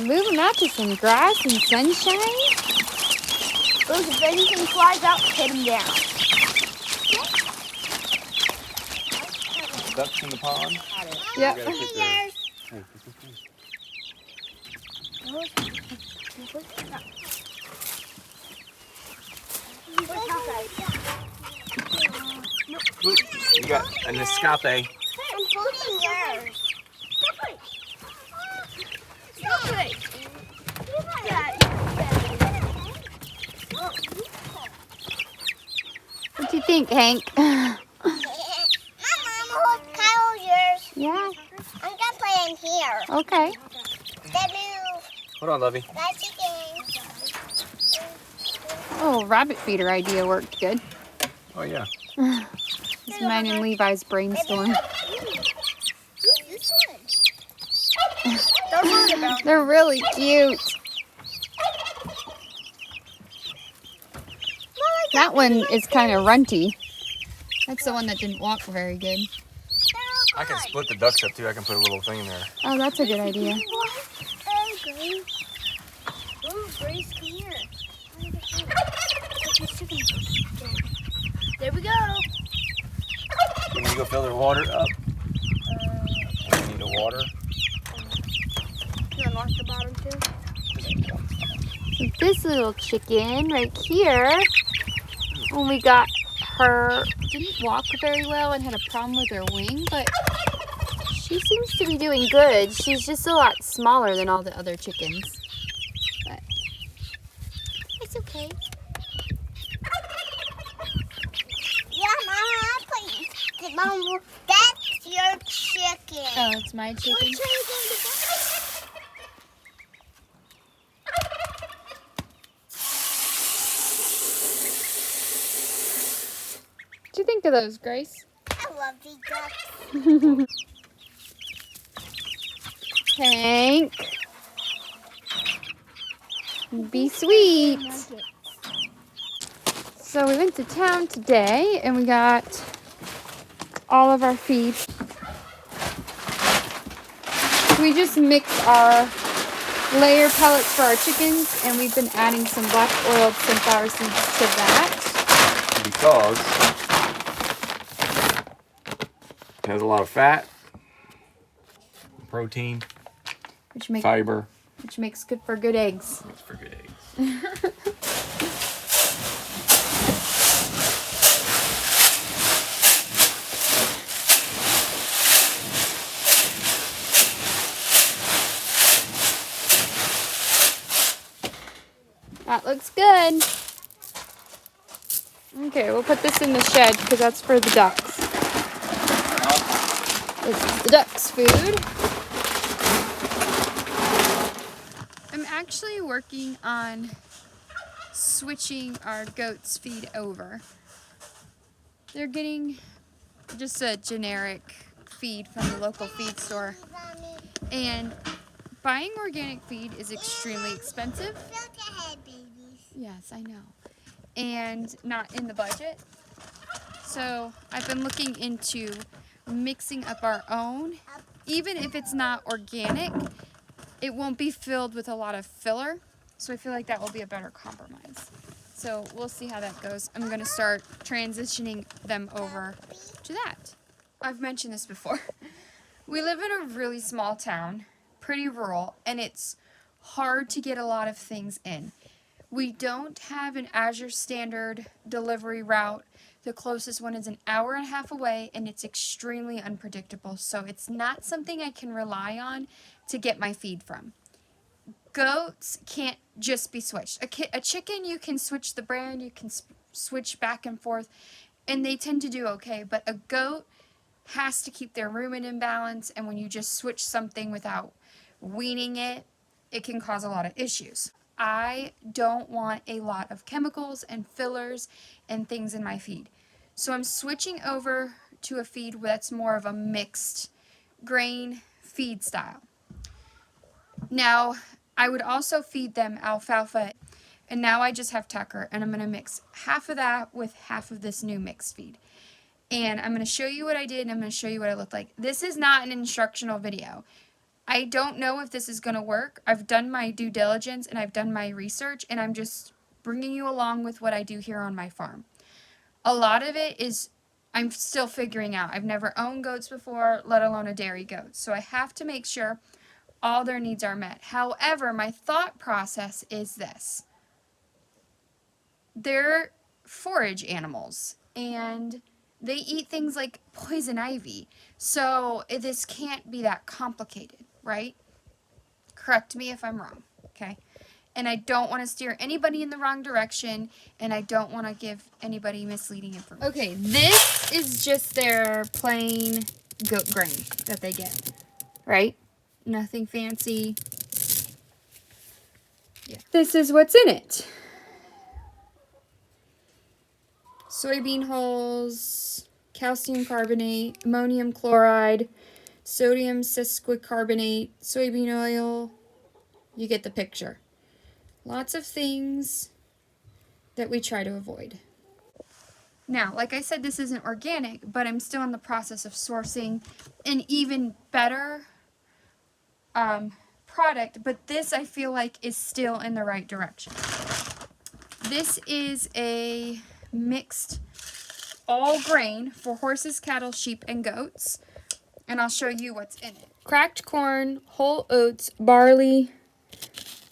move them out to some grass and sunshine. Those, if anything flies out, hit them down. Ducks in the pond? Yep. Ooh, you got an escape. I'm holding yours. Stop it. What do you think, Hank? Mom, hold Kyle yours. Yeah. I'm gonna play in here. Okay. They move. Hold on, Lovey. That's chicken. Oh, rabbit feeder idea worked good. Oh, yeah. It's mine and Levi's brainstorm. This one. They're really cute. That one is kind of runty. That's the one that didn't walk very good. I can split the ducks up too. I can put a little thing in there. Oh, that's a good idea. Grace, come here. There we go. You need to go fill their water up. You need to water. You unlock the bottom too? So this little chicken right here, when we got her, didn't walk very well and had a problem with her wing, but she seems to be doing good. She's just a lot smaller than all the other chickens. But it's okay. Yeah, Mom, that's your chicken. Oh, it's my chicken. Which one are you going to buy? What do you think of those, Grace? I love these ducks. Hank, be sweet. So we went to town today and we got all of our feed. We just mixed our layer pellets for our chickens and we've been adding some black oiled sunflower seeds to that. Because it has a lot of fat, protein, fiber. Which makes good for good eggs. Makes for good eggs. That looks good. Okay, we'll put this in the shed because that's for the ducks. This is the ducks' food. I'm actually working on switching our goats' feed over. They're getting just a generic feed from the local feed store. And buying organic feed is extremely expensive. Yes, I know. And not in the budget. So I've been looking into mixing up our own. Even if it's not organic, it won't be filled with a lot of filler. So I feel like that will be a better compromise. So we'll see how that goes. I'm going to start transitioning them over to that. I've mentioned this before. We live in a really small town, pretty rural, and it's hard to get a lot of things in. We don't have an Azure standard delivery route. The closest one is an hour and a half away, and it's extremely unpredictable. So it's not something I can rely on to get my feed from. Goats can't just be switched. A chicken, you can switch the brand, you can switch back and forth, and they tend to do okay. But a goat has to keep their rumen in balance, and when you just switch something without weaning it, it can cause a lot of issues. I don't want a lot of chemicals and fillers and things in my feed. So I'm switching over to a feed that's more of a mixed grain feed style. Now, I would also feed them alfalfa, and now I just have Tucker, and I'm going to mix half of that with half of this new mixed feed. And I'm going to show you what I did, and I'm going to show you what it looked like. This is not an instructional video. I don't know if this is going to work. I've done my due diligence and I've done my research, and I'm just bringing you along with what I do here on my farm. A lot of it is I'm still figuring out. I've never owned goats before, let alone a dairy goat. So I have to make sure all their needs are met. However, my thought process is this. They're forage animals, and they eat things like poison ivy. So this can't be that complicated, right? Correct me if I'm wrong, okay? And I don't want to steer anybody in the wrong direction, and I don't want to give anybody misleading information. Okay, this is just their plain goat grain that they get, right? Nothing fancy. Yeah. This is what's in it. Soybean hulls, calcium carbonate, ammonium chloride, sodium sesquicarbonate, soybean oil. You get the picture. Lots of things that we try to avoid. Now, like I said, this isn't organic, but I'm still in the process of sourcing an even better product, but this I feel like is still in the right direction. This is a mixed all grain for horses, cattle, sheep, and goats, and I'll show you what's in it. Cracked corn, whole oats, barley,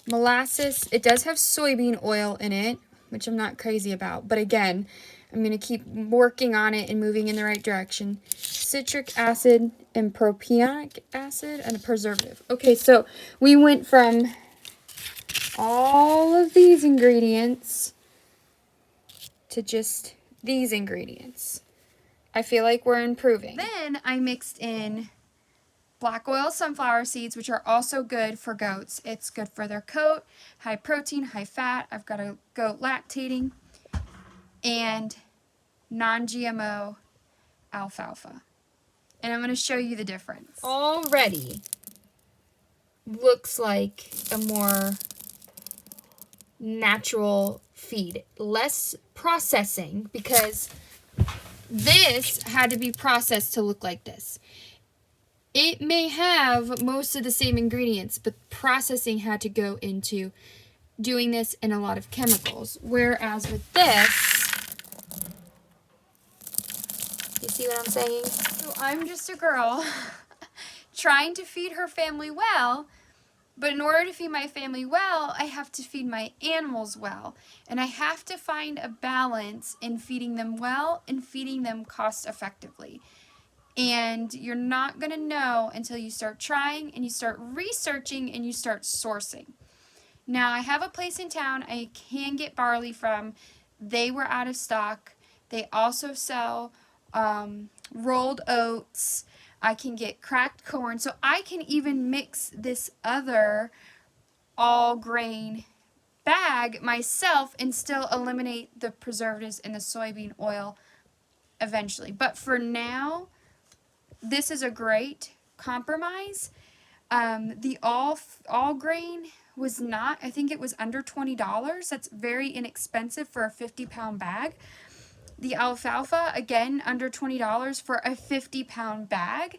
molasses. It does have soybean oil in it, which I'm not crazy about, but again, I'm going to keep working on it and moving in the right direction. Citric acid and propionic acid and a preservative. Okay, so we went from all of these ingredients to just these ingredients. I feel like we're improving. Then I mixed in black oil sunflower seeds, which are also good for goats. It's good for their coat, high protein, high fat. I've got a goat lactating. And non-GMO alfalfa. And I'm going to show you the difference. Already looks like a more natural feed. Less processing, because this had to be processed to look like this. It may have most of the same ingredients, but processing had to go into doing this in a lot of chemicals. Whereas with this, you see what I'm saying? So I'm just a girl trying to feed her family well, but in order to feed my family well, I have to feed my animals well. And I have to find a balance in feeding them well and feeding them cost effectively. And you're not going to know until you start trying and you start researching and you start sourcing. Now, I have a place in town I can get barley from. They were out of stock. They also sell rolled oats. I can get cracked corn. So I can even mix this other all grain bag myself and still eliminate the preservatives and the soybean oil eventually. But for now, this is a great compromise. The all grain was not, I think it was under $20. That's very inexpensive for a 50-pound bag. The alfalfa, again, under $20 for a 50-pound bag.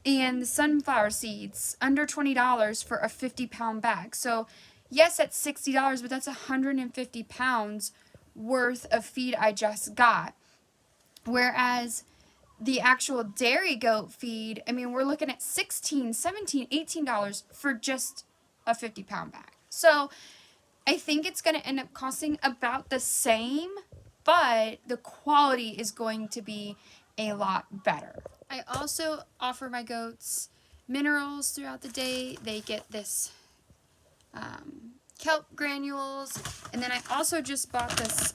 And the sunflower seeds, under $20 for a 50-pound bag. So, yes, that's $60, but that's 150 pounds worth of feed I just got. Whereas the actual dairy goat feed, I mean, we're looking at $16, $17, $18 for just a 50-pound bag. So, I think it's going to end up costing about the same, but the quality is going to be a lot better. I also offer my goats minerals throughout the day. They get this kelp granules, and then I also just bought this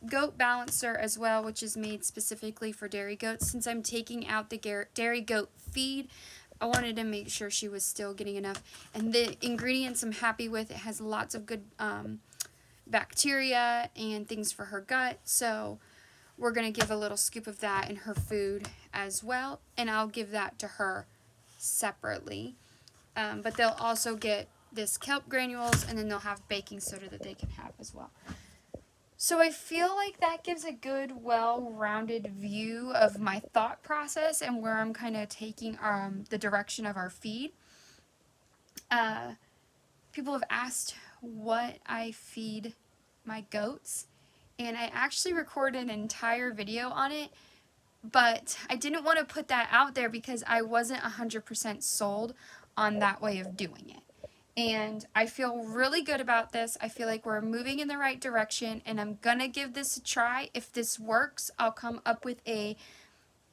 goat balancer as well, which is made specifically for dairy goats. Since I'm taking out the dairy goat feed, I wanted to make sure she was still getting enough. And the ingredients I'm happy with. It has lots of good bacteria and things for her gut, so we're going to give a little scoop of that in her food as well, and I'll give that to her separately. But they'll also get this kelp granules, and then they'll have baking soda that they can have as well. So I feel like that gives a good, well-rounded view of my thought process and where I'm kind of taking the direction of our feed. People have asked what I feed my goats, and I actually recorded an entire video on it, but I didn't want to put that out there because I wasn't 100% sold on that way of doing it. And I feel really good about this. I feel like we're moving in the right direction, and I'm gonna give this a try. If this works, I'll come up with a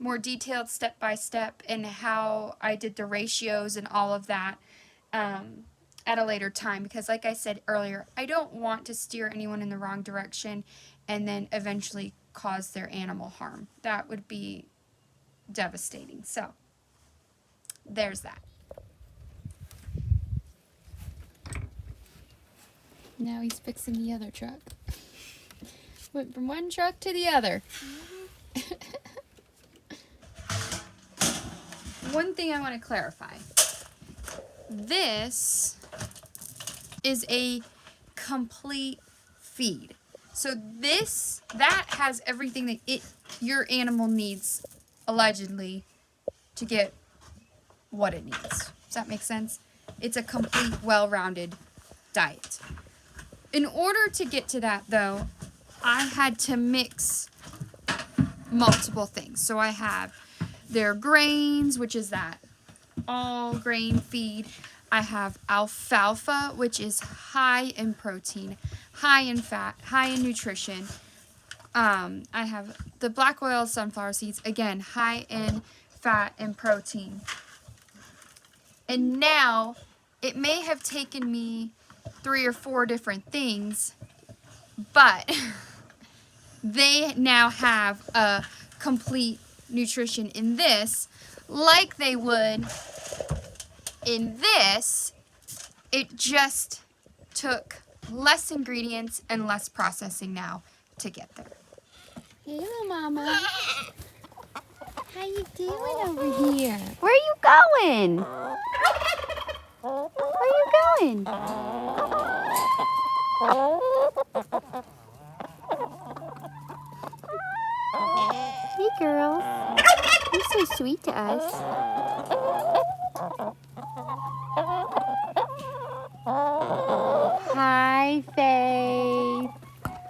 more detailed step-by-step and how I did the ratios and all of that at a later time, because like I said earlier, I don't want to steer anyone in the wrong direction and then eventually cause their animal harm. That would be devastating. So there's that. Now he's fixing the other truck. Went from one truck to the other. One thing I want to clarify. This is a complete feed. So that has everything that your animal needs, allegedly, to get what it needs. Does that make sense? It's a complete, well-rounded diet. In order to get to that, though, I had to mix multiple things. So I have their grains, which is that all grain feed. I have alfalfa, which is high in protein, high in fat, high in nutrition. I have the black oil sunflower seeds, again, high in fat and protein. And now, it may have taken me 3 or 4 different things, but they now have a complete nutrition in this, like they would in this. It just took less ingredients and less processing now to get there. Hey, little mama. How you doing over here? Where are you going? Where are you going? Hey, girls. You're so sweet to us. Hi, Faith.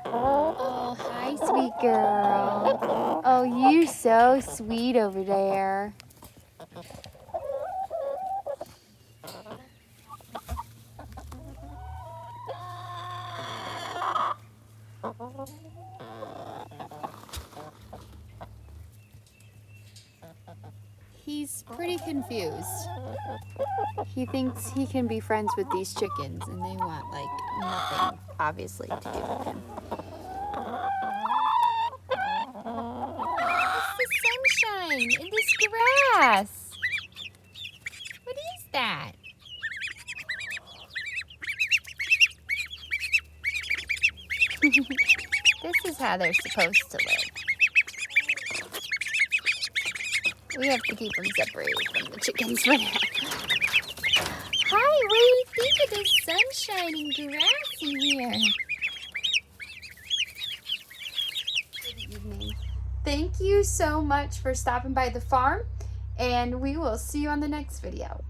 Oh, hi, sweet girl. Oh, you're so sweet over there. He's pretty confused. He thinks he can be friends with these chickens, and they want, like, nothing, obviously, to do with him. It's the sunshine in this grass. What is that? This is how they're supposed to live. We have to keep them separated from the chickens for now. Hi, what do you think of the sunshine and grass in here? Good evening. Thank you so much for stopping by the farm, and we will see you on the next video.